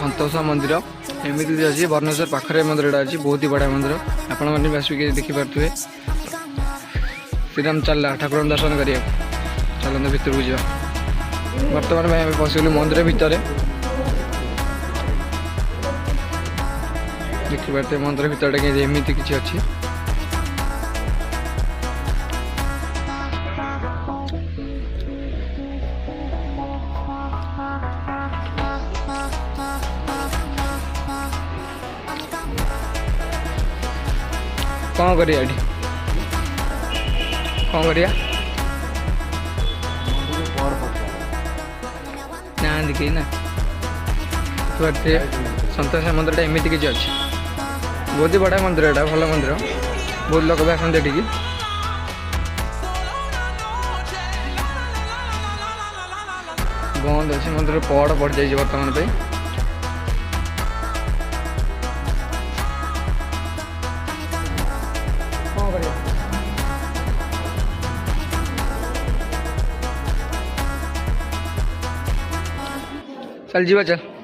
सतोष मंदिर एमती अच्छी भुवनेश्वर पाखे मंदिर अच्छी बहुत ही बढ़िया मंदिर आपण मैंने आसिक देखिपे श्रीराम चलला ठाकुर दर्शन करिए चलते भितर को जा बर्तमान में पशिगलु मंदिर भितर देखिए मंदिर भितर एमती किसी अच्छी कौन करिया कौन करिया ना दिखे ना तो सतोष मंदिर एमती किसी अच्छी बहुत ही बड़ा मंदिर एटा भल मंदिर बहुत लोग भी आसते एटिकी बंद अच्छे मंदिर पहड़ पड़ जाइए बर्तमान पे चल जीवा चल।